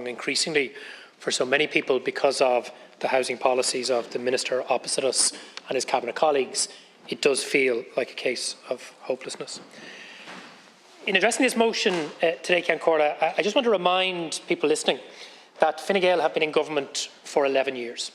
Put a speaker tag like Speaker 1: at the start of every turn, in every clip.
Speaker 1: increasingly for so many people because of the housing policies of the Minister opposite us and his Cabinet colleagues. It does feel like a case of hopelessness. In addressing this motion today, Ciancórla, I just want to remind people listening that Fine Gael have been in government for 11 years.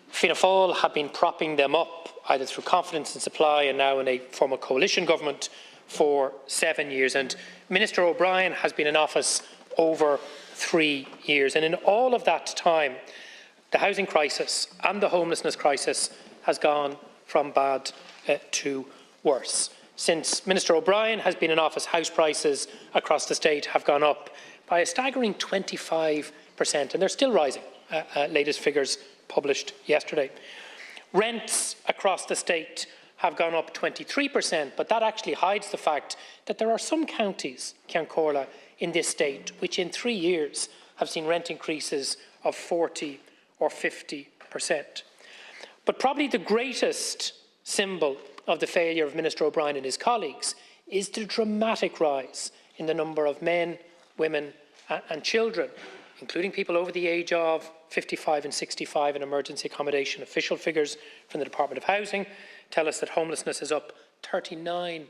Speaker 1: Fianna Fáil have been propping them up either through confidence and supply and now in a formal coalition government for 7 years. And Minister O'Brien has been in office over 3 years. And in all of that time, the housing crisis and the homelessness crisis has gone from bad to worse. Since Minister O'Brien has been in office, house prices across the state have gone up by a staggering 25%, and they're still rising, latest figures published yesterday. Rents across the state have gone up 23%, but that actually hides the fact that there are some counties, Ciancórla, in this state, which in 3 years have seen rent increases of 40 or 50%. But probably the greatest symbol of the failure of Minister O'Brien and his colleagues is the dramatic rise in the number of men, women and children, including people over the age of 55 and 65 in emergency accommodation. Official figures from the Department of Housing tell us that homelessness is up 39%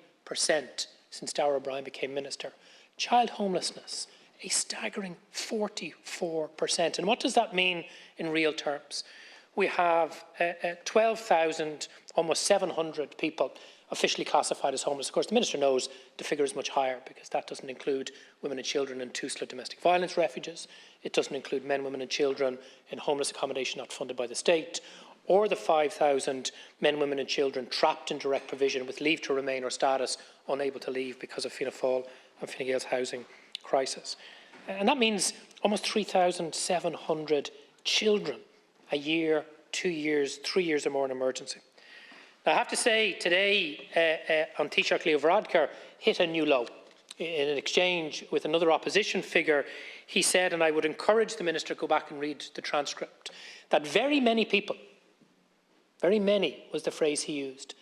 Speaker 1: since Darragh O'Brien became Minister. Child homelessness, a staggering 44%. And what does that mean in real terms? We have 12,000, almost 700 people officially classified as homeless. Of course, the Minister knows the figure is much higher because that doesn't include women and children in Tusla domestic violence refuges. It doesn't include men, women and children in homeless accommodation not funded by the state, or the 5,000 men, women and children trapped in direct provision with leave to remain or status unable to leave because of Fianna Fáil and Fine Gael's housing crisis. And that means almost 3,700 children a year, 2 years, 3 years or more in emergency. Now, I have to say today, on Taoiseach Leo Varadkar hit a new low. In an exchange with another opposition figure, he said, and I would encourage the Minister to go back and read the transcript, that very many people, very many was the phrase he used,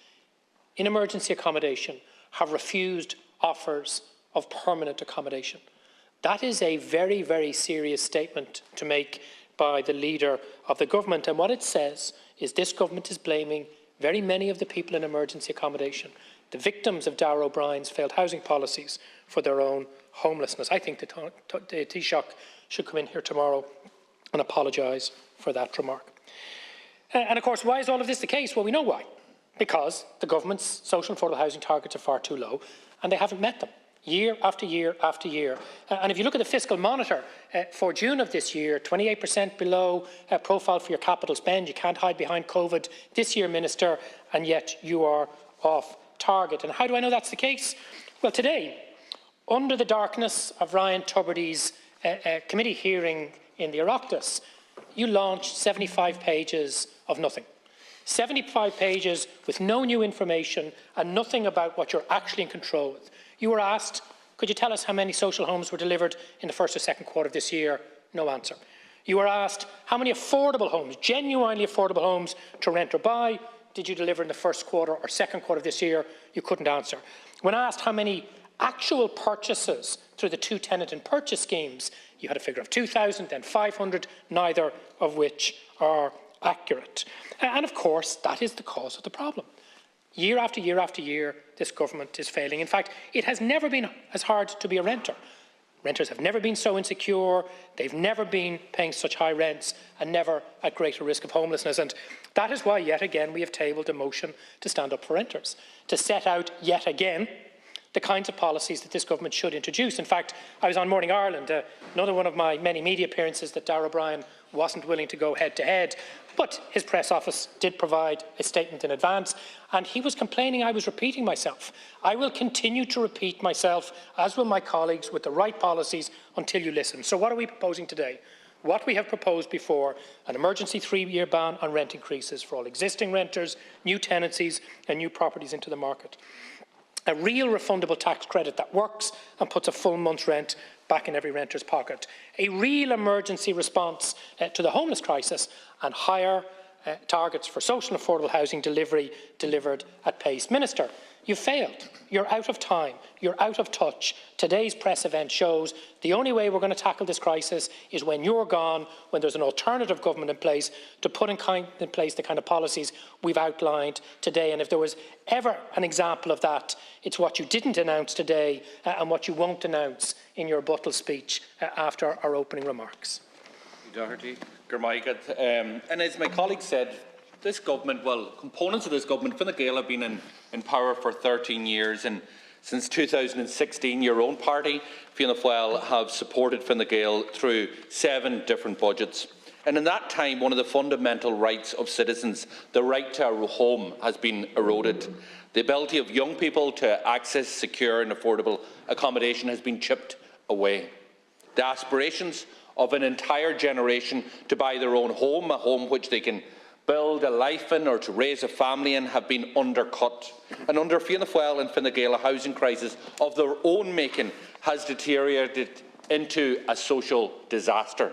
Speaker 1: in emergency accommodation have refused offers of permanent accommodation. That is a very, very serious statement to make by the leader of the government. And what it says is this government is blaming very many of the people in emergency accommodation, the victims of Darragh O'Brien's failed housing policies, for their own homelessness. I think the Taoiseach should come in here tomorrow and apologise for that remark. And of course, why is all of this the case? Well, we know why. Because the government's social and affordable housing targets are far too low and they haven't met them. Year after year after year. And if you look at the fiscal monitor for June of this year, 28% below profile for your capital spend. You can't hide behind COVID this year, Minister, and yet you are off target. And how do I know that's the case? Well, today, under the darkness of Ryan Tubridy's committee hearing in the Oireachtas, you launched 75 pages of nothing. 75 pages with no new information and nothing about what you're actually in control with. You were asked, could you tell us how many social homes were delivered in the first or second quarter of this year? No answer. You were asked, how many affordable homes, genuinely affordable homes to rent or buy, did you deliver in the first quarter or second quarter of this year? You couldn't answer. When asked how many actual purchases through the two tenant and purchase schemes, you had a figure of 2,000 and 500, neither of which are accurate. And of course, that is the cause of the problem. Year after year after year, this government is failing. In fact, it has never been as hard to be a renter. Renters have never been so insecure, they've never been paying such high rents and never at greater risk of homelessness. And that is why, yet again, we have tabled a motion to stand up for renters, to set out yet again the kinds of policies that this government should introduce. In fact, I was on Morning Ireland, another one of my many media appearances that Darragh O'Brien wasn't willing to go head-to-head, but his press office did provide a statement in advance, and he was complaining I was repeating myself. I will continue to repeat myself, as will my colleagues, with the right policies until you listen. So what are we proposing today? What we have proposed before, an emergency 3-year ban on rent increases for all existing renters, new tenancies and new properties into the market. A real refundable tax credit that works and puts a full month's rent back in every renter's pocket. A real emergency response to the homeless crisis, and higher targets for social and affordable housing delivery delivered at pace. Minister, You failed. You're out of time. You're out of touch. Today's press event shows the only way we're going to tackle this crisis is when you're gone, when there's an alternative government in place to put in place the kind of policies we've outlined today. And if there was ever an example of that, it's what you didn't announce today and what you won't announce in your rebuttal speech after our opening remarks.
Speaker 2: Doherty, and as my colleague said, this government, well, components of this government, Fine Gael, have been in power for 13 years, and since 2016, your own party, Fianna Fáil, have supported Fine Gael through 7 different budgets. And in that time, one of the fundamental rights of citizens, the right to a home, has been eroded. The ability of young people to access secure and affordable accommodation has been chipped away. The aspirations of an entire generation to buy their own home, a home which they can build a life in or to raise a family in, have been undercut. And under Fianna Fáil and Fine Gael, a housing crisis of their own making has deteriorated into a social disaster.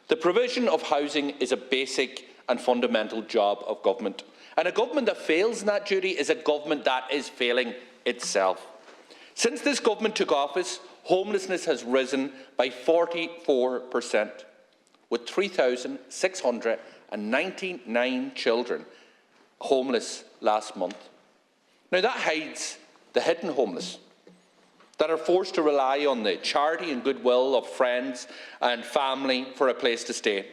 Speaker 2: The provision of housing is a basic and fundamental job of government. And a government that fails in that duty is a government that is failing itself. Since this government took office, homelessness has risen by 44%, with 3,699 children homeless last month. Now, that hides the hidden homeless that are forced to rely on the charity and goodwill of friends and family for a place to stay.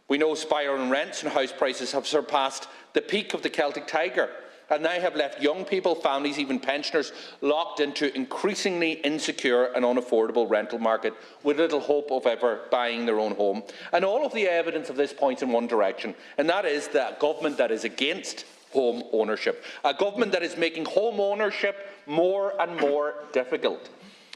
Speaker 2: We know spiralling rents and house prices have surpassed the peak of the Celtic Tiger, and now have left young people, families, even pensioners, locked into increasingly insecure and unaffordable rental market with little hope of ever buying their own home. And all of the evidence of this points in one direction, and that is that a government that is against home ownership, a government that is making home ownership more and more difficult.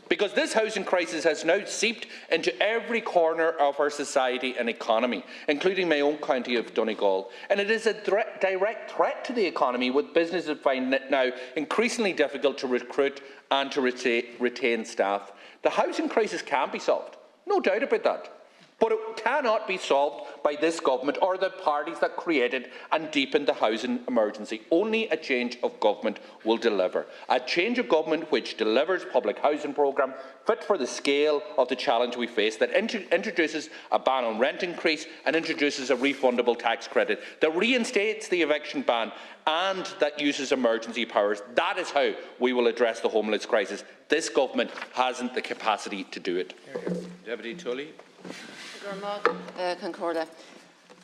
Speaker 2: Because this housing crisis has now seeped into every corner of our society and economy, including my own county of Donegal. And it is a direct threat to the economy, with businesses finding it now increasingly difficult to recruit and to retain staff. The housing crisis can be solved, no doubt about that. But it cannot be solved by this government or the parties that created and deepened the housing emergency. Only a change of government will deliver. A change of government which delivers public housing programme fit for the scale of the challenge we face, that introduces a ban on rent increase and introduces a refundable tax credit, that reinstates the eviction ban and that uses emergency powers. That is how we will address the homeless crisis. This government hasn't the capacity to do it.
Speaker 3: Deputy Tully. Concorda.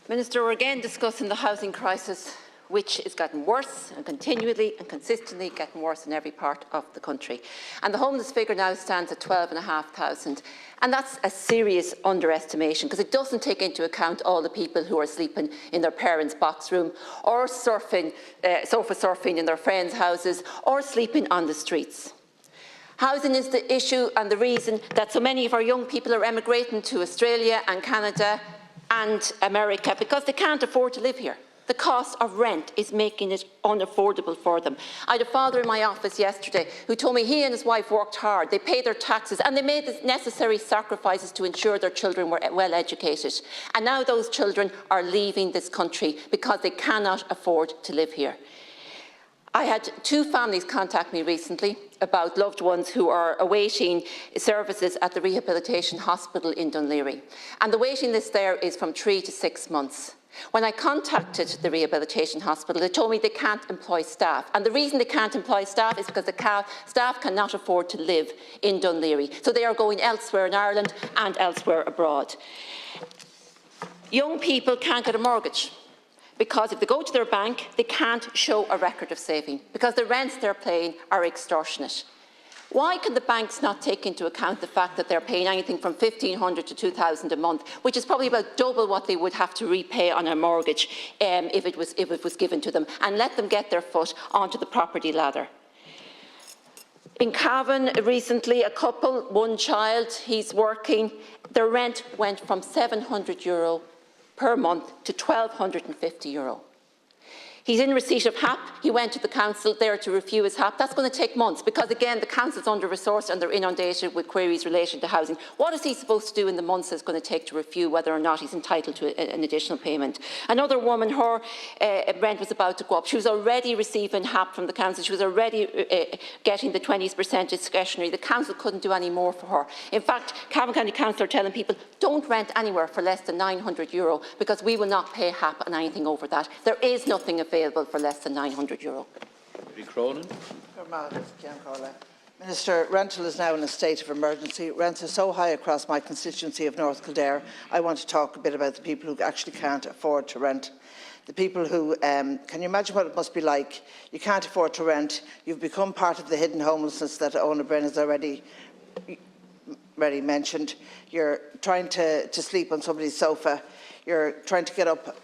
Speaker 3: Minister, we're again discussing the housing crisis, which is getting worse and continually and consistently getting worse in every part of the country. And the homeless figure now stands at 12,500. And that's a serious underestimation, because it doesn't take into account all the people who are sleeping in their parents' box room, or sofa surfing in their friends' houses, or sleeping on the streets. Housing is the issue and the reason that so many of our young people are emigrating to Australia and Canada and America, because they can't afford to live here. The cost of rent is making it unaffordable for them. I had a father in my office yesterday who told me he and his wife worked hard, they paid their taxes, and they made the necessary sacrifices to ensure their children were well educated. And now those children are leaving this country because they cannot afford to live here. I had 2 families contact me recently about loved ones who are awaiting services at the rehabilitation hospital in Dunleary. And the waiting list there is from 3 to 6 months. When I contacted the rehabilitation hospital, they told me they can't employ staff. And the reason they can't employ staff is because the staff cannot afford to live in Dunleary. So they are going elsewhere in Ireland and elsewhere abroad. Young people can't get a mortgage, because if they go to their bank, they can't show a record of saving, because the rents they're paying are extortionate. Why can the banks not take into account the fact that they're paying anything from $1,500 to $2,000 a month, which is probably about double what they would have to repay on a mortgage if it was given to them, and let them get their foot onto the property ladder? In Cavan recently, a couple, 1 child, he's working, their rent went from €700 per month to €1,250. He's in receipt of HAP. He went to the council there to review his HAP. That's going to take months because, again, the council's under-resourced and they're inundated with queries related to housing. What is he supposed to do in the months it's going to take to review whether or not he's entitled to an additional payment? Another woman, her rent was about to go up. She was already receiving HAP from the council. She was already getting the 20% discretionary. The council couldn't do any more for her. In fact, Cavan County Council are telling people, don't rent anywhere for less than €900 because we will not pay HAP on anything over that. There is nothing available for less than €900.
Speaker 4: Minister, rental is now in a state of emergency. Rents are so high across my constituency of North Kildare. I want to talk a bit about the people who actually can't afford to rent. The people who, can you imagine what it must be like? You can't afford to rent. You've become part of the hidden homelessness that Owen Brennan has already mentioned. You're trying to sleep on somebody's sofa. You're trying to get up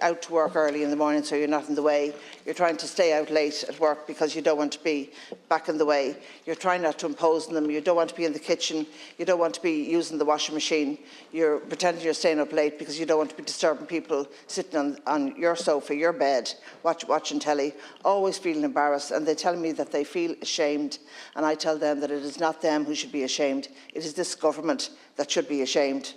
Speaker 4: out to work early in the morning so you're not in the way. You're trying to stay out late at work because you don't want to be back in the way. You're trying not to impose on them. You don't want to be in the kitchen. You don't want to be using the washing machine. You're pretending you're staying up late because you don't want to be disturbing people sitting on your sofa, your bed, watching telly, always feeling embarrassed. And they tell me that they feel ashamed. And I tell them that it is not them who should be ashamed. It is this government that should be ashamed.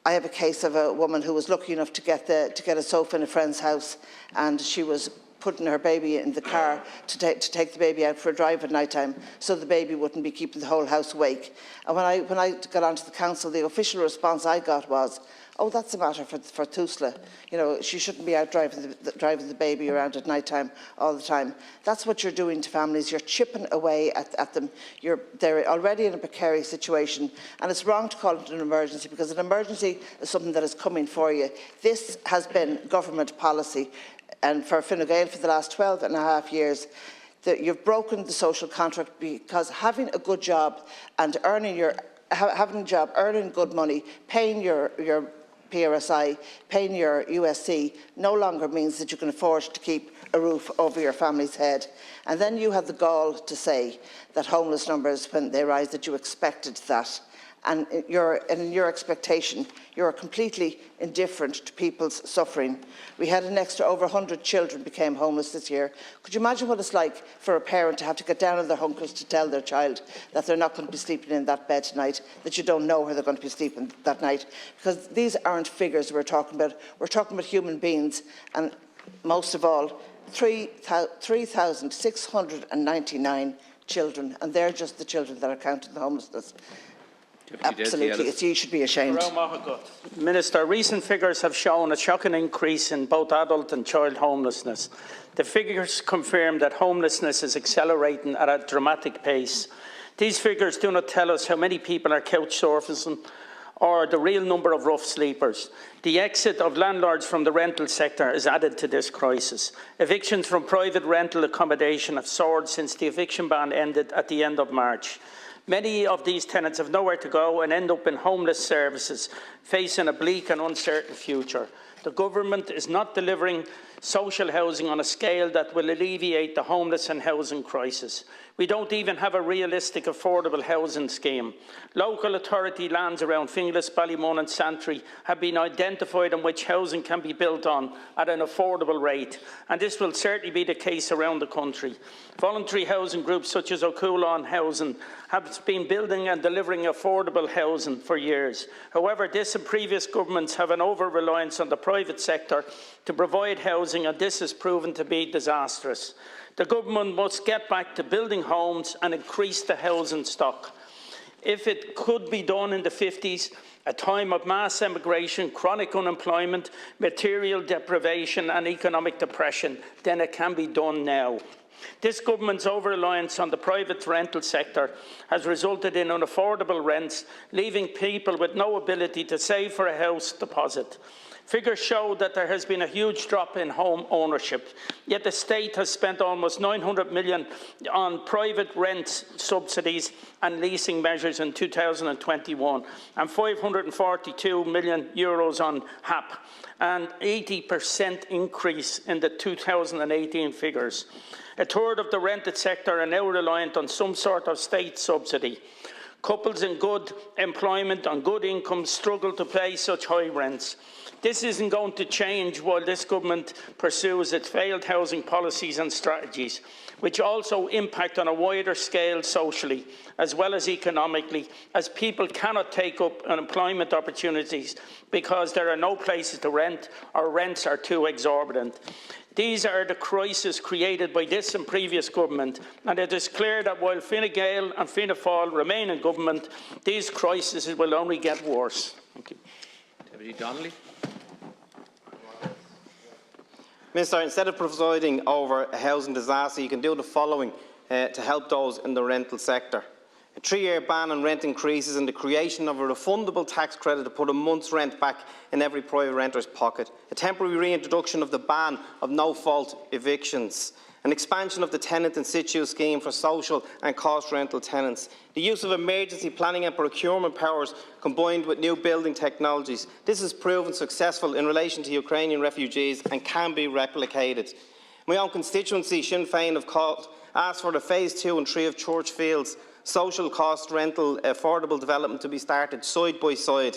Speaker 4: I have a case of a woman who was lucky enough to get a sofa in a friend's house, and she was putting her baby in the car to take the baby out for a drive at night time, so the baby wouldn't be keeping the whole house awake. And when I got onto the council, the official response I got was, "Oh, that's a matter for Tusla. You know, she shouldn't be out driving the baby around at night time all the time." That's what you're doing to families. You're chipping away at them. They're already in a precarious situation, and it's wrong to call it an emergency because an emergency is something that is coming for you. This has been government policy, and for Fine Gael for the last 12 and a half years. You've broken the social contract because having a good job and earning good money, paying your PRSI, paying your USC, no longer means that you can afford to keep a roof over your family's head. And then you have the gall to say that homeless numbers, when they rise, that you expected that. And in your expectation, you're completely indifferent to people's suffering. We had an extra over 100 children became homeless this year. Could you imagine what it's like for a parent to have to get down on their hunkers to tell their child that they're not going to be sleeping in that bed tonight, that you don't know where they're going to be sleeping that night? Because these aren't figures we're talking about. We're talking about human beings, and most of all, 3,699 children, and they're just the children that are counted in homelessness. Absolutely, you should be ashamed.
Speaker 5: Minister, recent figures have shown a shocking increase in both adult and child homelessness. The figures confirm that homelessness is accelerating at a dramatic pace. These figures do not tell us how many people are couch surfing or the real number of rough sleepers. The exit of landlords from the rental sector is added to this crisis. Evictions from private rental accommodation have soared since the eviction ban ended at the end of March. Many of these tenants have nowhere to go and end up in homeless services, facing a bleak and uncertain future. The government is not delivering social housing on a scale that will alleviate the homeless and housing crisis. We don't even have a realistic affordable housing scheme. Local authority lands around Finglas, Ballymun and Santry have been identified on which housing can be built on at an affordable rate, and this will certainly be the case around the country. Voluntary housing groups such as O'Coolon Housing have been building and delivering affordable housing for years. However, this and previous governments have an over-reliance on the private sector to provide housing, and this has proven to be disastrous. The government must get back to building homes and increase the housing stock. If it could be done in the 50s, a time of mass emigration, chronic unemployment, material deprivation and economic depression, then it can be done now. This government's over-reliance on the private rental sector has resulted in unaffordable rents, leaving people with no ability to save for a house deposit. Figures show that there has been a huge drop in home ownership, yet the state has spent almost €900 million on private rent subsidies and leasing measures in 2021, and €542 million on HAP, an 80% increase in the 2018 figures. A third of the rented sector are now reliant on some sort of state subsidy. Couples in good employment and good income struggle to pay such high rents. This isn't going to change while this government pursues its failed housing policies and strategies, which also impact on a wider scale socially as well as economically, as people cannot take up employment opportunities because there are no places to rent or rents are too exorbitant. These are the crises created by this and previous government, and it is clear that while Fine Gael and Fianna Fáil remain in government, these crises will only get worse. Thank you.
Speaker 2: Deputy Donnelly.
Speaker 6: Minister, instead of presiding over a housing disaster, you can do the following to help those in the rental sector. A 3-year ban on rent increases and the creation of a refundable tax credit to put a month's rent back in every private renter's pocket. A temporary reintroduction of the ban of no-fault evictions. An expansion of the tenant in situ scheme for social and cost rental tenants. The use of emergency planning and procurement powers combined with new building technologies. This has proven successful in relation to Ukrainian refugees and can be replicated. My own constituency, Sinn Féin, have asked for the phase 2 and 3 of Churchfield's social cost rental affordable development to be started side by side.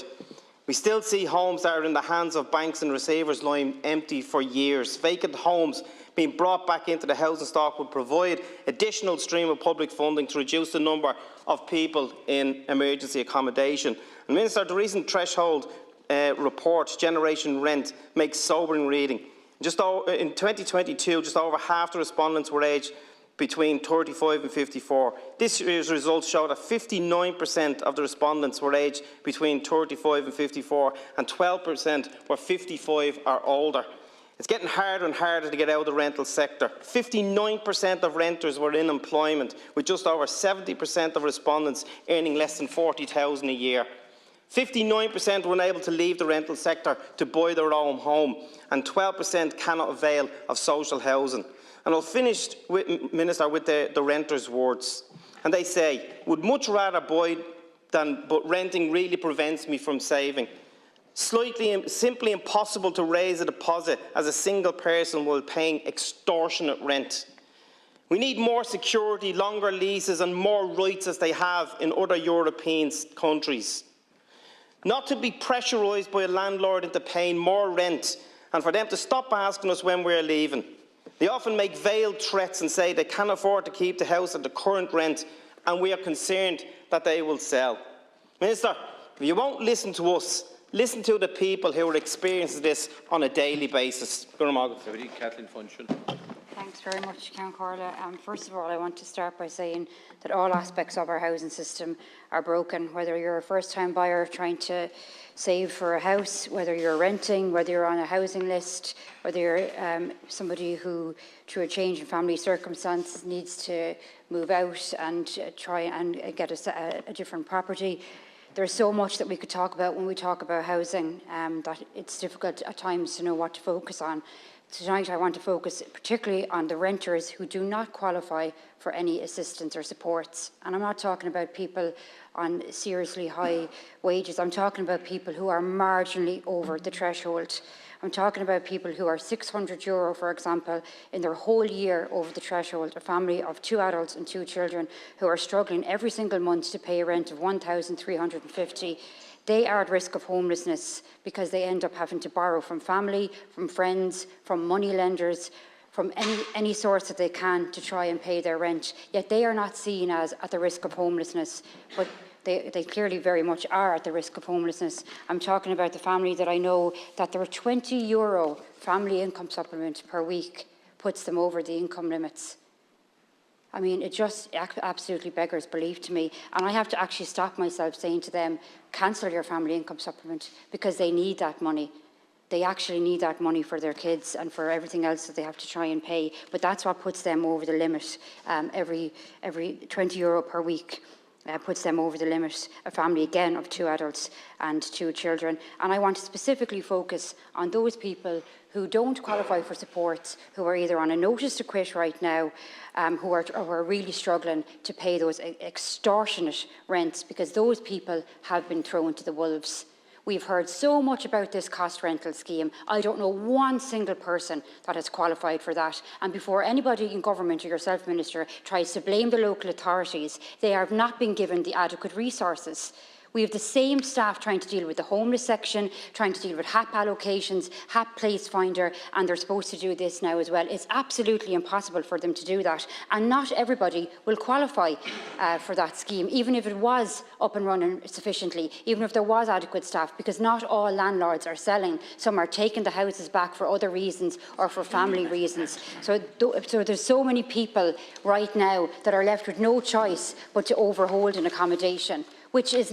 Speaker 6: We still see homes that are in the hands of banks and receivers lying empty for years. Vacant homes being brought back into the housing stock would provide additional stream of public funding to reduce the number of people in emergency accommodation. And Minister, the recent threshold report, Generation Rent, makes sobering reading. In 2022, just over half the respondents were aged between 35 and 54. This year's results show that 59% of the respondents were aged between 35 and 54, and 12% were 55 or older. It's getting harder and harder to get out of the rental sector. 59% of renters were in employment, with just over 70% of respondents earning less than $40,000 a year. 59% were unable to leave the rental sector to buy their own home, and 12% cannot avail of social housing. And I'll finish, Minister, with the renters' words. And they say, would much rather buy but renting really prevents me from saving. Simply impossible to raise a deposit as a single person while paying extortionate rent. We need more security, longer leases and more rights as they have in other European countries. Not to be pressurised by a landlord into paying more rent and for them to stop asking us when we're leaving. They often make veiled threats and say they can't afford to keep the house at the current rent, and we are concerned that they will sell. Minister, if you won't listen to us, listen to the people who are experiencing this on a daily basis.
Speaker 7: Thanks very much, Count Corla. First of all, I want to start by saying that all aspects of our housing system are broken, whether you're a first-time buyer trying to save for a house, whether you're renting, whether you're on a housing list, whether you're somebody who, through a change in family circumstances, needs to move out and try and get a different property. There's so much that we could talk about when we talk about housing that it's difficult at times to know what to focus on. Tonight I want to focus particularly on the renters who do not qualify for any assistance or supports. And I'm not talking about people on seriously high wages. I'm talking about people who are marginally over the threshold. I'm talking about people who are €600, for example, in their whole year over the threshold, a family of 2 adults and 2 children who are struggling every single month to pay a rent of $1,350. They are at risk of homelessness because they end up having to borrow from family, from friends, from money lenders, from any source that they can to try and pay their rent. Yet they are not seen as at the risk of homelessness, but they clearly very much are at the risk of homelessness. I'm talking about the family that I know that their €20 family income supplement per week puts them over the income limits. I mean, it just absolutely beggars belief to me. And I have to actually stop myself saying to them, cancel your family income supplement, because they need that money. They actually need that money for their kids and for everything else that they have to try and pay. But that's what puts them over the limit. Every €20 per week puts them over the limit. A family, again, of 2 adults and 2 children. And I want to specifically focus on those people who don't qualify for supports, who are either on a notice to quit right now, who are really struggling to pay those extortionate rents, because those people have been thrown to the wolves. We've heard so much about this cost rental scheme. I don't know one single person that has qualified for that. And before anybody in government or yourself, Minister, tries to blame the local authorities, they have not been given the adequate resources. We have the same staff trying to deal with the homeless section, trying to deal with HAP allocations, HAP place finder, and they're supposed to do this now as well. It's absolutely impossible for them to do that. And not everybody will qualify for that scheme, even if it was up and running sufficiently, even if there was adequate staff, because not all landlords are selling. Some are taking the houses back for other reasons or for family reasons. So there's so many people right now that are left with no choice but to overhold an accommodation, which is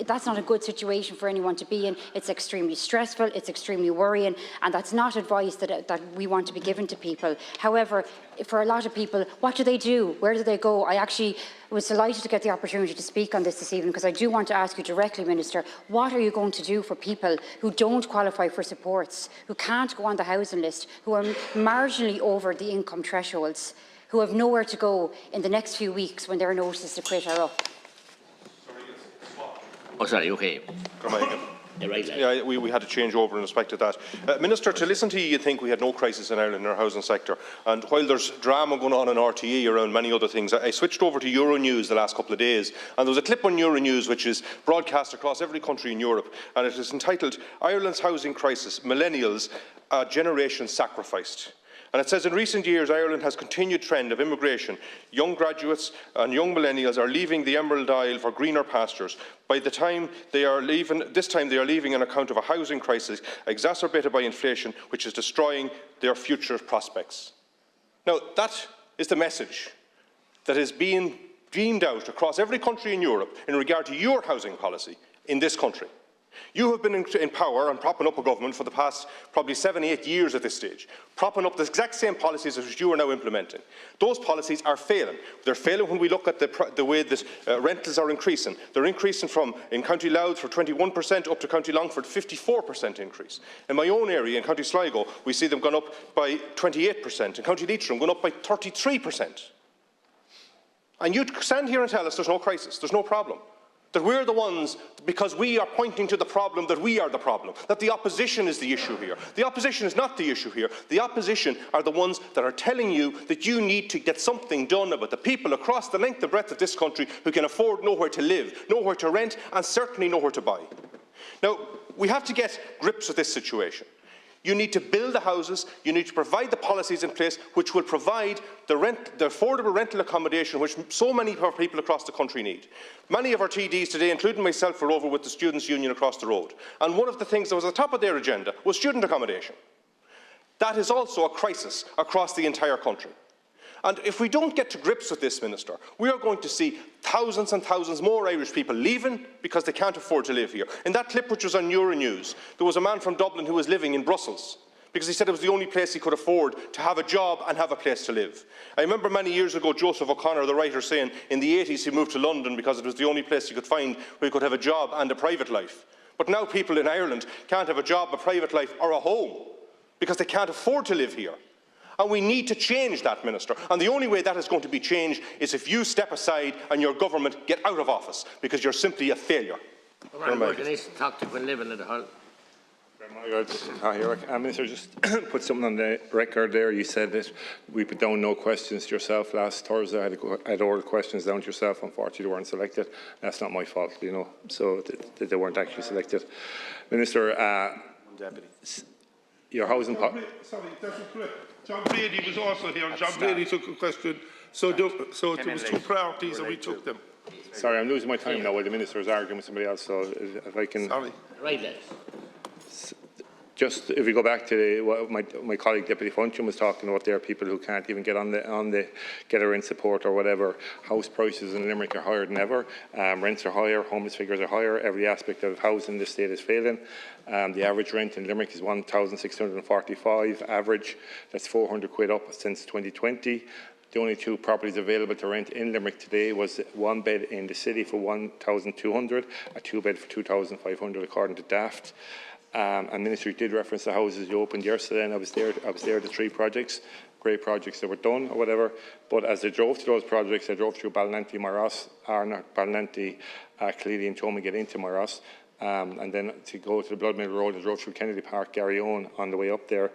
Speaker 7: that's not a good situation for anyone to be in. It's extremely stressful, it's extremely worrying, and that's not advice that we want to be given to people. However, for a lot of people, what do they do? Where do they go? I actually was delighted to get the opportunity to speak on this evening, because I do want to ask you directly, Minister, what are you going to do for people who don't qualify for supports, who can't go on the housing list, who are marginally over the income thresholds, who have nowhere to go in the next few weeks when their notices to quit are up?
Speaker 8: Oh, sorry, okay. Yeah, right,
Speaker 9: yeah, we had to change over in respect to that. Minister, to listen to you, you'd think we had no crisis in Ireland in our housing sector. And while there's drama going on in RTE around many other things, I switched over to Euronews the last couple of days, and there was a clip on Euronews which is broadcast across every country in Europe, and it is entitled, "Ireland's Housing Crisis, Millennials, a Generation Sacrificed." And it says, in recent years, Ireland has continued trend of immigration. Young graduates and young millennials are leaving the Emerald Isle for greener pastures. By the time they are leaving, this time they are leaving on account of a housing crisis exacerbated by inflation, which is destroying their future prospects. Now, that is the message that is being beamed out across every country in Europe in regard to your housing policy in this country. You have been in power and propping up a government for the past probably 7 or 8 years at this stage, propping up the exact same policies as you are now implementing. Those policies are failing. They're failing when we look at the way that rentals are increasing. They're increasing from, in County Louth, for 21% up to County Longford, 54% increase. In my own area, in County Sligo, we see them gone up by 28%. In County Leitrim, gone up by 33%. And you stand here and tell us there's no crisis, there's no problem. That we're the ones, because we are pointing to the problem, that we are the problem, that the opposition is the issue here. The opposition is not the issue here. The opposition are the ones that are telling you that you need to get something done about the people across the length and breadth of this country who can afford nowhere to live, nowhere to rent, and certainly nowhere to buy. Now, we have to get grips with this situation. You need to build the houses, you need to provide the policies in place which will provide the affordable rental accommodation which so many of our people across the country need. Many of our TDs today, including myself, were over with the Students' Union across the road. And one of the things that was at the top of their agenda was student accommodation. That is also a crisis across the entire country. And if we don't get to grips with this, Minister, we are going to see thousands and thousands more Irish people leaving because they can't afford to live here. In that clip which was on Euronews, there was a man from Dublin who was living in Brussels because he said it was the only place he could afford to have a job and have a place to live. I remember many years ago Joseph O'Connor, the writer, saying in the 80s he moved to London because it was the only place he could find where he could have a job and a private life. But now people in Ireland can't have a job, a private life or a home because they can't afford to live here. And we need to change that, Minister. And the only way that is going to be changed is if you step aside and your government get out of office, because you're simply a failure.
Speaker 10: Minister, just put something on the record there. You said that we put down no questions to yourself last Thursday. I had oral questions down to yourself. Unfortunately, they weren't selected. That's not my fault, you know, so they weren't actually selected. Minister, Deputy. Your housing policy.
Speaker 11: Sorry, that's correct. John Brady was also here. John Brady took a question. So there was two priorities and we took them.
Speaker 10: Sorry, I'm losing my time now while the Minister is arguing with somebody else. So if I can...
Speaker 11: Sorry.
Speaker 8: Right, Les.
Speaker 10: Just if we go back to what my colleague Deputy Funcham was talking about, there are people who can't even get on the get a rent support or whatever. House prices in Limerick are higher than ever. Rents are higher, homeless figures are higher. Every aspect of housing in this state is failing. The average rent in Limerick is 1,645 average. That's 400 quid up since 2020. The only two properties available to rent in Limerick today was one bed in the city for 1,200, a two bed for 2,500 according to Daft. And Minister did reference the houses you opened yesterday, and I was there the three projects, great projects that were done or whatever. But as I drove to those projects, I drove through Ballinanty, Maross, or not Ballinanty, Cleary and Tommy get into Maross, and then to go to the Blood Mill Road, the road through Kennedy Park, Garryowen on the way up there,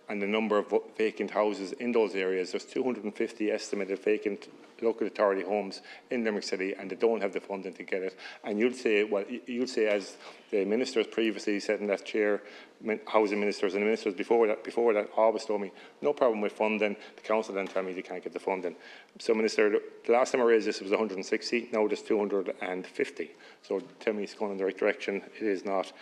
Speaker 10: and the number of vacant houses in those areas. There's 250 estimated vacant local authority homes in Limerick City, and they don't have the funding to get it. And you'll say, well, you'll say, as the ministers previously said in that chair, housing ministers and the ministers before that always told me, no problem with funding. The council then tell me they can't get the funding. So, Minister, the last time I raised this, it was 160. Now there's 250. So tell me it's going in the right direction. It is not.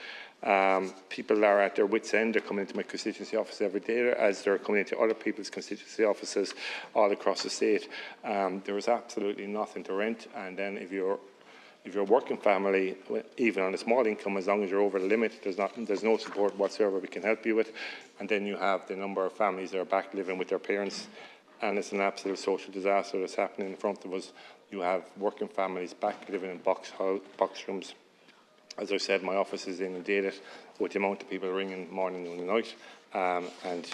Speaker 10: People are at their wits' end. They're coming into my constituency office every day, as they're coming into other people's constituency offices all across the state. There is absolutely nothing to rent, and then if you're a working family, even on a small income, as long as you're over the limit, there's no support whatsoever we can help you with. And then you have the number of families that are back living with their parents, and it's an absolute social disaster that's happening in front of us. You have working families back living in box rooms. As I said, my office is inundated with the amount of people ringing morning, noon and night. And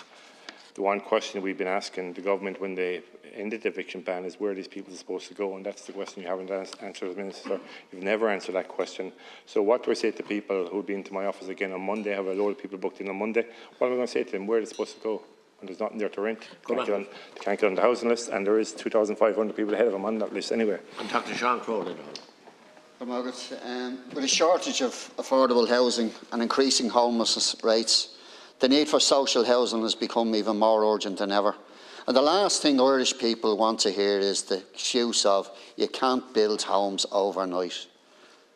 Speaker 10: the one question we've been asking the government when they ended the eviction ban is where these people are supposed to go, and that's the question you haven't answered as Minister. You've never answered that question. So what do I say to people who'll be into my office again on Monday, have a load of people booked in on Monday? What am I going to say to them? Where are they supposed to go? And there's nothing there to rent. They can't get on the housing list, and there is 2,500 people ahead of them on that list anyway.
Speaker 8: I'm Dr. Sean Crowley.
Speaker 12: With a shortage of affordable housing and increasing homelessness rates, the need for social housing has become even more urgent than ever. And the last thing Irish people want to hear is the excuse of you can't build homes overnight.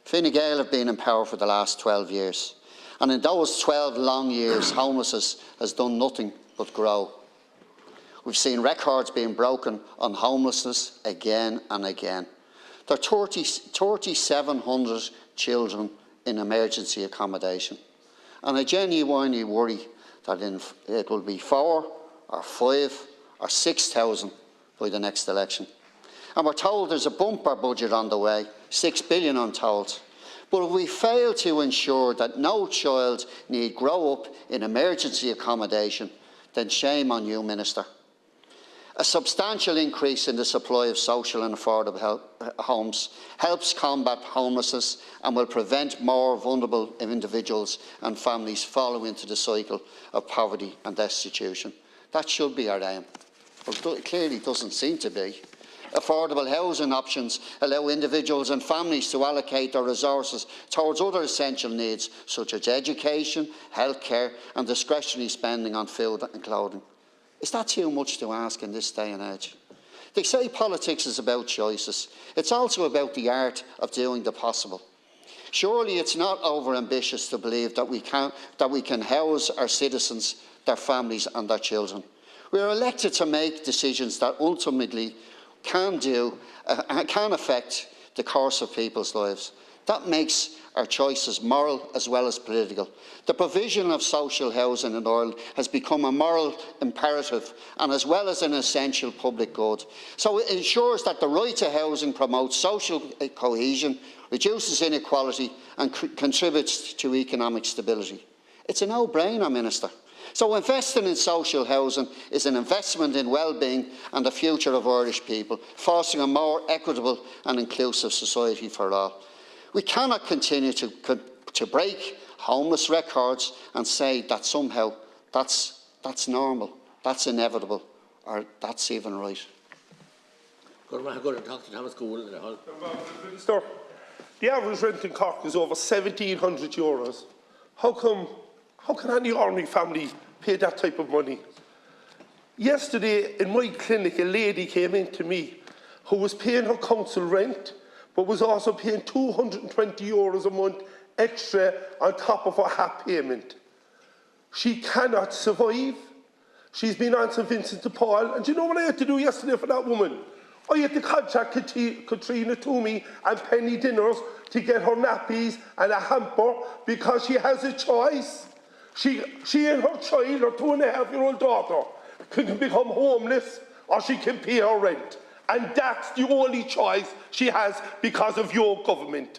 Speaker 12: Fine Gael have been in power for the last 12 years. And in those 12 long years, homelessness has done nothing but grow. We've seen records being broken on homelessness again and again. There are 3,700 children in emergency accommodation. And I genuinely worry that it will be 4 or 5 or 6,000 by the next election. And we're told there's a bumper budget on the way, 6 billion I'm told. But if we fail to ensure that no child need grow up in emergency accommodation, then shame on you, Minister. A substantial increase in the supply of social and affordable homes helps combat homelessness and will prevent more vulnerable individuals and families falling into the cycle of poverty and destitution. That should be our aim, but it clearly doesn't seem to be. Affordable housing options allow individuals and families to allocate their resources towards other essential needs such as education, healthcare and discretionary spending on food and clothing. Is that too much to ask in this day and age? They say politics is about choices. It's also about the art of doing the possible. Surely it's not over-ambitious to believe that we can house our citizens, their families and their children. We are elected to make decisions that ultimately can affect the course of people's lives. That makes our choices moral as well as political. The provision of social housing in Ireland has become a moral imperative and as well as an essential public good. So it ensures that the right to housing promotes social cohesion, reduces inequality and contributes to economic stability. It's a no-brainer, Minister. So investing in social housing is an investment in well-being and the future of Irish people, fostering a more equitable and inclusive society for all. We cannot continue to break homeless records and say that somehow that's normal, that's inevitable, or that's even right.
Speaker 11: Minister, the average rent in Cork is over €1,700. How can any ordinary family pay that type of money? Yesterday in my clinic, a lady came in to me who was paying her council rent but was also paying €220 a month extra on top of her HAP payment. She cannot survive. She's been on St Vincent de Paul, and do you know what I had to do yesterday for that woman? I had to contact Katrina Toomey and Penny Dinners to get her nappies and a hamper because she has a choice. She and her child, her 2.5-year-old daughter, can become homeless or she can pay her rent. And that's the only choice she has because of your government.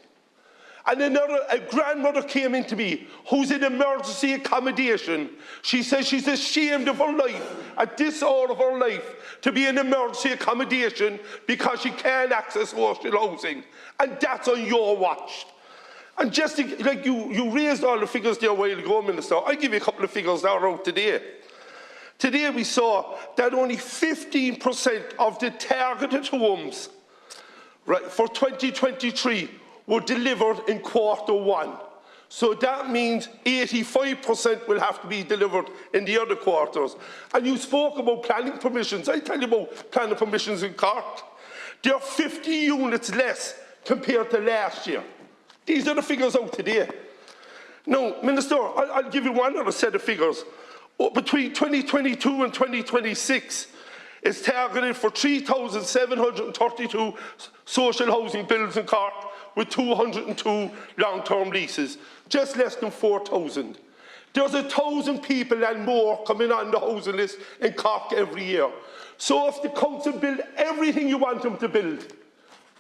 Speaker 11: And a grandmother came in to me who's in emergency accommodation. She says she's ashamed of her life, at this hour of her life, to be in emergency accommodation because she can't access social housing. And that's on your watch. And just like you raised all the figures there a while ago, Minister, I'll give you a couple of figures that are out today. Today we saw that only 15% of the targeted homes for 2023 were delivered in Q1. So that means 85% will have to be delivered in the other quarters. And you spoke about planning permissions. I tell you about planning permissions in Cork. There are 50 units less compared to last year. These are the figures out today. Now, Minister, I'll give you one other set of figures. Between 2022 and 2026, it's targeted for 3,732 social housing builds in Cork with 202 long-term leases, just less than 4,000. There's 1,000 people and more coming on the housing list in Cork every year. So if the council build everything you want them to build,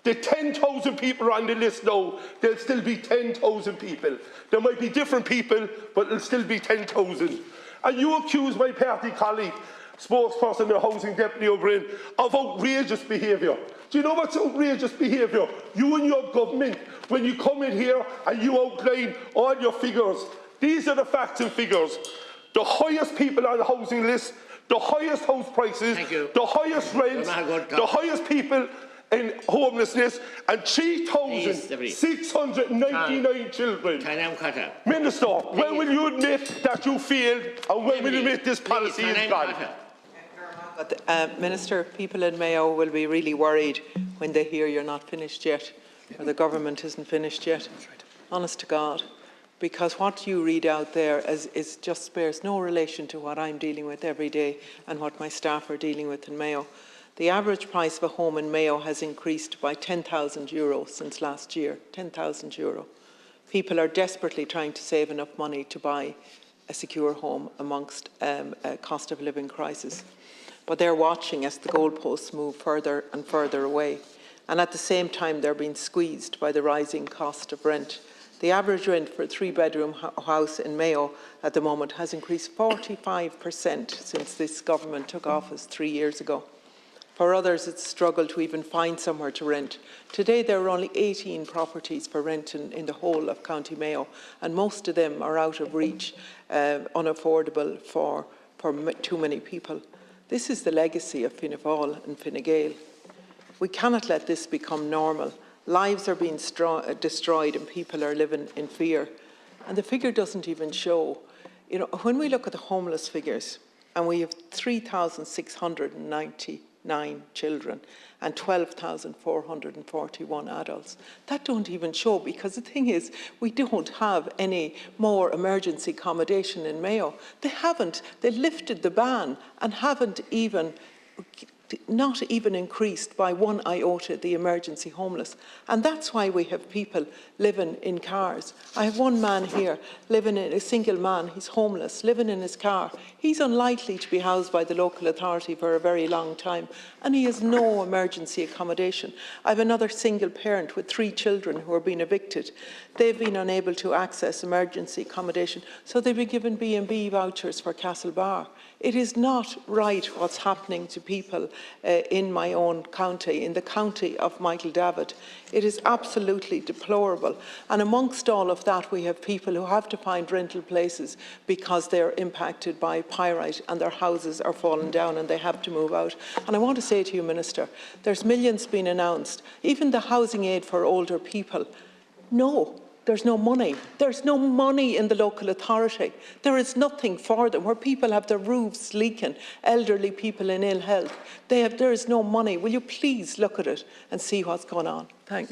Speaker 11: the 10,000 people on the list now, there'll still be 10,000 people. There might be different people, but there'll still be 10,000. And you accuse my party colleague, spokesperson of Housing Deputy O'Brien, of outrageous behaviour. Do you know what's outrageous behaviour? You and your government, when you come in here and you outline all your figures, these are the facts and figures. The highest people on the housing list, the highest house prices, the highest rents, the highest people in homelessness, and 3,699 children. Minister, when will you admit that you failed, and when will you admit this policy is gone?
Speaker 13: Minister, people in Mayo will be really worried when they hear you're not finished yet, or the government isn't finished yet. Honest to God. Because what you read out there is just bears no relation to what I'm dealing with every day and what my staff are dealing with in Mayo. The average price of a home in Mayo has increased by €10,000 since last year, €10,000. People are desperately trying to save enough money to buy a secure home amongst a cost of living crisis. But they're watching as the goalposts move further and further away. And at the same time, they're being squeezed by the rising cost of rent. The average rent for a three-bedroom house in Mayo at the moment has increased 45% since this government took office 3 years ago. For others, it's a struggle to even find somewhere to rent. Today, there are only 18 properties for rent in the whole of County Mayo, and most of them are out of reach, unaffordable for too many people. This is the legacy of Fianna Fáil and Fine Gael. We cannot let this become normal. Lives are being destroyed and people are living in fear. And the figure doesn't even show. You know, when we look at the homeless figures, and we have 3,699 children and 12,441 adults, that don't even show, because the thing is, we don't have any more emergency accommodation in Mayo. They haven't. They lifted the ban and haven't even not even increased by one iota the emergency homeless. And that's why we have people living in cars. I have one man here, living in a single man, he's homeless, living in his car. He's unlikely to be housed by the local authority for a very long time, and he has no emergency accommodation. I have another single parent with 3 children who are being evicted. They've been unable to access emergency accommodation, so they've been given B&B vouchers for Castlebar. It is not right what's happening to people in my own county, in the county of Michael Davitt. It is absolutely deplorable. And amongst all of that, we have people who have to find rental places because they're impacted by pyrite and their houses are falling down and they have to move out. And I want to say to you, Minister, there's millions being announced, even the housing aid for older people. No. There's no money. There's no money in the local authority. There is nothing for them. Where people have their roofs leaking, elderly people in ill health, there is no money. Will you please look at it and see what's going on? Thanks.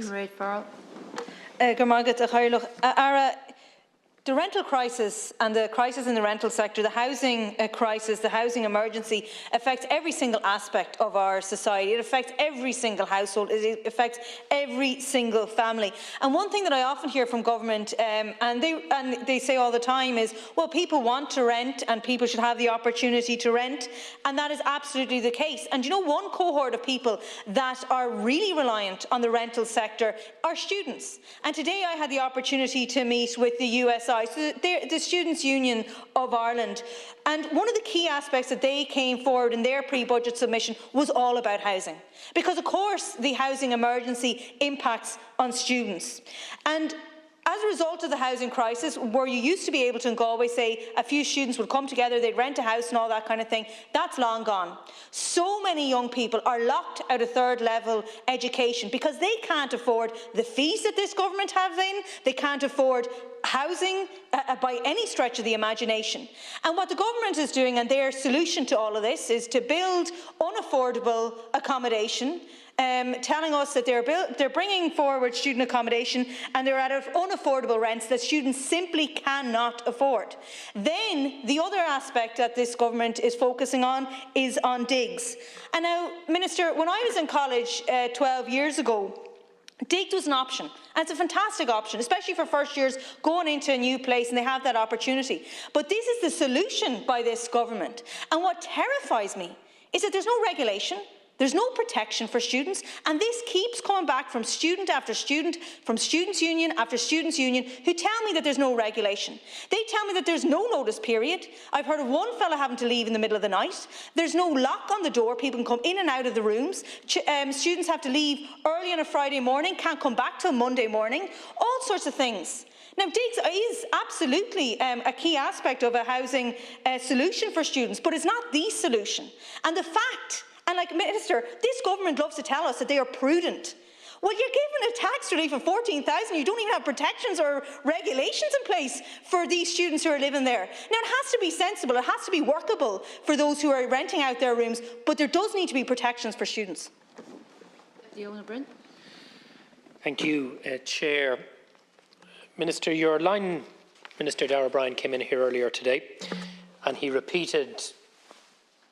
Speaker 14: The rental crisis and the crisis in the rental sector, the housing crisis, the housing emergency affects every single aspect of our society. It affects every single household. It affects every single family. And one thing that I often hear from government, and they say all the time, is, well, people want to rent and people should have the opportunity to rent. And that is absolutely the case. And you know, one cohort of people that are really reliant on the rental sector are students. And today I had the opportunity to meet with the USI, so the Students' Union of Ireland, and one of the key aspects that they came forward in their pre-budget submission was all about housing, because of course the housing emergency impacts on students. And as a result of the housing crisis, where you used to be able to in Galway say a few students would come together, they'd rent a house and all that kind of thing, that's long gone. So many young people are locked out of third-level education because they can't afford the fees that this government has in, they can't afford housing by any stretch of the imagination. And what the government is doing, and their solution to all of this, is to build unaffordable accommodation, telling us that they're bringing forward student accommodation and they're at unaffordable rents that students simply cannot afford. Then the other aspect that this government is focusing on is on digs. And now, Minister, when I was in college 12 years ago, digs was an option, and it's a fantastic option, especially for first years going into a new place and they have that opportunity. But this is the solution by this government. And what terrifies me is that there's no regulation, there's no protection for students, and this keeps coming back from student after student, from students' union after students' union, who tell me that there's no regulation. They tell me that there's no notice period. I've heard of one fella having to leave in the middle of the night. There's no lock on the door. People can come in and out of the rooms. Students have to leave early on a Friday morning, can't come back till Monday morning. All sorts of things. Now, digs is absolutely a key aspect of a housing solution for students, but it's not the solution. And the fact, and like Minister, this government loves to tell us that they are prudent. Well, you're given a tax relief of 14,000. You don't even have protections or regulations in place for these students who are living there. Now, it has to be sensible. It has to be workable for those who are renting out their rooms, but there does need to be protections for students.
Speaker 1: Thank you, Chair. Minister, your line Minister Darragh O'Brien came in here earlier today and he repeated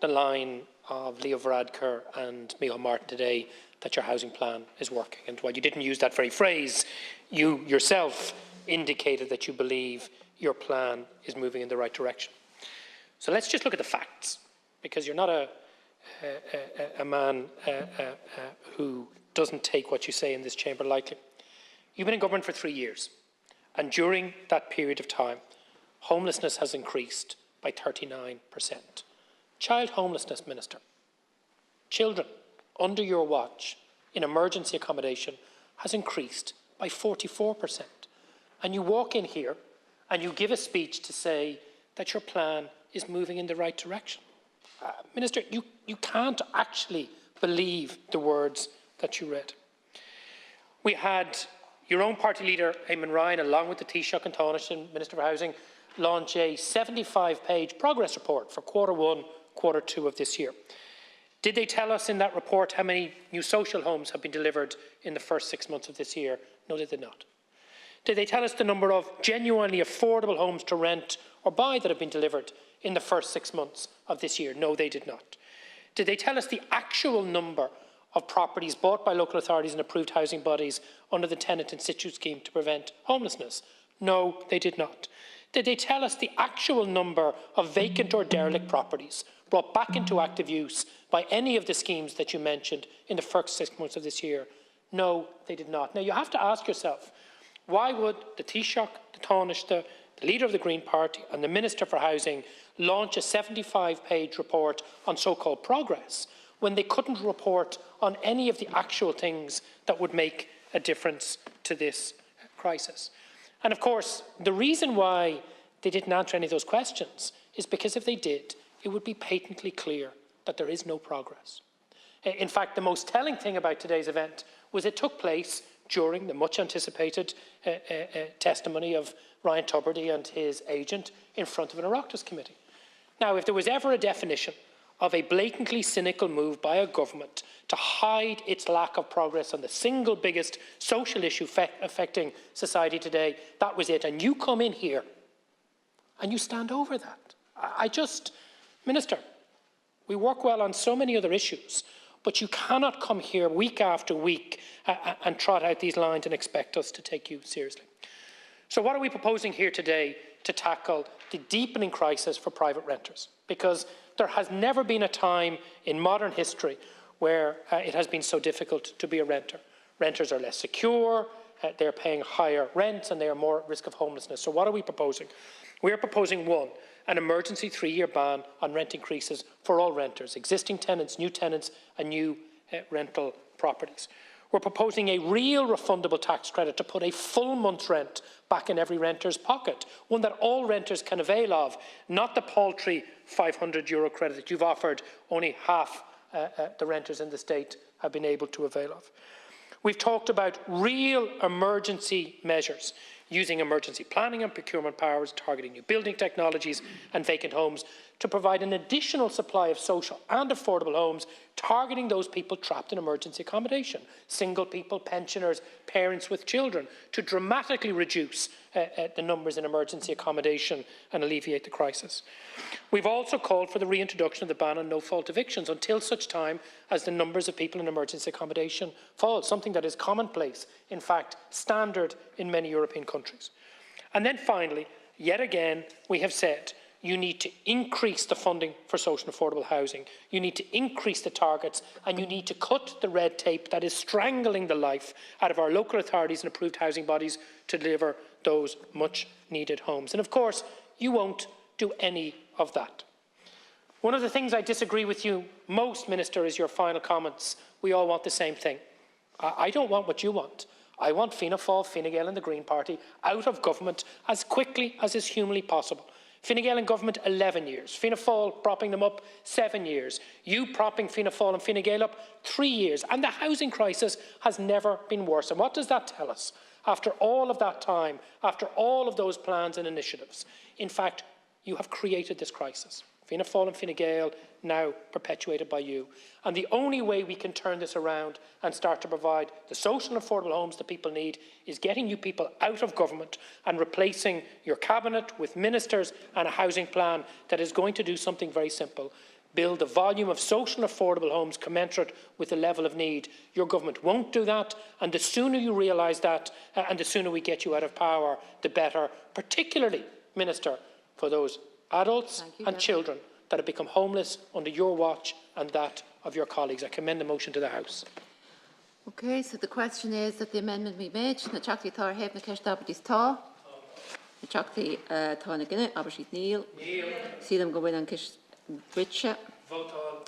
Speaker 1: the line of Leo Varadkar and Mayo Martin today that your housing plan is working. And while you didn't use that very phrase, you yourself indicated that you believe your plan is moving in the right direction. So let's just look at the facts, because you're not a man who doesn't take what you say in this chamber lightly. You've been in government for 3 years, and during that period of time, homelessness has increased by 39%. Child homelessness, Minister, children under your watch in emergency accommodation has increased by 44%. And you walk in here and you give a speech to say that your plan is moving in the right direction. Minister, you can't actually believe the words that you read. We had your own party leader, Eamon Ryan, along with the Taoiseach and Taoiseach, Minister for Housing, launch a 75-page progress report for Q1, Q2 of this year. Did they tell us in that report how many new social homes have been delivered in the first 6 months of this year? No, they did not. Did they tell us the number of genuinely affordable homes to rent or buy that have been delivered in the first 6 months of this year? No, they did not. Did they tell us the actual number of properties bought by local authorities and approved housing bodies under the tenant in situ scheme to prevent homelessness? No, they did not. Did they tell us the actual number of vacant or derelict properties brought back into active use by any of the schemes that you mentioned in the first 6 months of this year? No, they did not. Now, you have to ask yourself, why would the Taoiseach, the Taoiseach, the leader of the Green Party and the Minister for Housing launch a 75-page report on so-called progress when they couldn't report on any of the actual things that would make a difference to this crisis? And of course, the reason why they didn't answer any of those questions is because if they did, it would be patently clear that there is no progress. In fact, the most telling thing about today's event was it took place during the much-anticipated testimony of Ryan Tubridy and his agent in front of an Oireachtas committee. Now, if there was ever a definition of a blatantly cynical move by a government to hide its lack of progress on the single biggest social issue affecting society today, that was it. And you come in here and you stand over that. Minister, we work well on so many other issues, but you cannot come here week after week and trot out these lines and expect us to take you seriously. So what are we proposing here today to tackle the deepening crisis for private renters? Because there has never been a time in modern history where it has been so difficult to be a renter. Renters are less secure, they're paying higher rents, and they are more at risk of homelessness. So what are we proposing? We are proposing, one, an emergency 3-year ban on rent increases for all renters, existing tenants, new tenants and new rental properties. We're proposing a real refundable tax credit to put a full month's rent back in every renter's pocket, one that all renters can avail of, not the paltry €500 credit that you've offered only half the renters in the state have been able to avail of. We've talked about real emergency measures, using emergency planning and procurement powers, targeting new building technologies and vacant homes to provide an additional supply of social and affordable homes, targeting those people trapped in emergency accommodation, single people, pensioners, parents with children, to dramatically reduce the numbers in emergency accommodation and alleviate the crisis. We've also called for the reintroduction of the ban on no-fault evictions until such time as the numbers of people in emergency accommodation fall, something that is commonplace, in fact, standard in many European countries. And then finally, yet again, we have said you need to increase the funding for social and affordable housing, you need to increase the targets, and you need to cut the red tape that is strangling the life out of our local authorities and approved housing bodies to deliver those much-needed homes. And of course, you won't do any of that. One of the things I disagree with you most, Minister, is your final comments. We all want the same thing. I don't want what you want. I want Fianna Fáil, Fine Gael and the Green Party out of government as quickly as is humanly possible. Fine Gael in government 11 years, Fianna Fáil propping them up 7 years, you propping Fianna Fáil and Fine Gael up 3 years, and the housing crisis has never been worse. And what does that tell us? After all of that time, after all of those plans and initiatives, in fact, you have created this crisis. Fianna Fáil and Fine Gael now perpetuated by you. And the only way we can turn this around and start to provide the social and affordable homes that people need is getting you people out of government and replacing your cabinet with ministers and a housing plan that is going to do something very simple. Build a volume of social and affordable homes commensurate with the level of need. Your government won't do that, and the sooner you realise that and the sooner we get you out of power, the better, particularly, Minister, for those adults and children that have become homeless under your watch and that of your colleagues. I commend the motion to the House.
Speaker 3: Okay, so the question is that the amendment be made. Na chakti thar heb na kesh dabadis ta. Na chakti ta na gine abashit Neil. See them go in and kish Britcha.
Speaker 1: Vote on.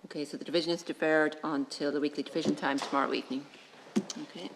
Speaker 3: Okay, so the division is deferred until the weekly division time tomorrow evening. Okay.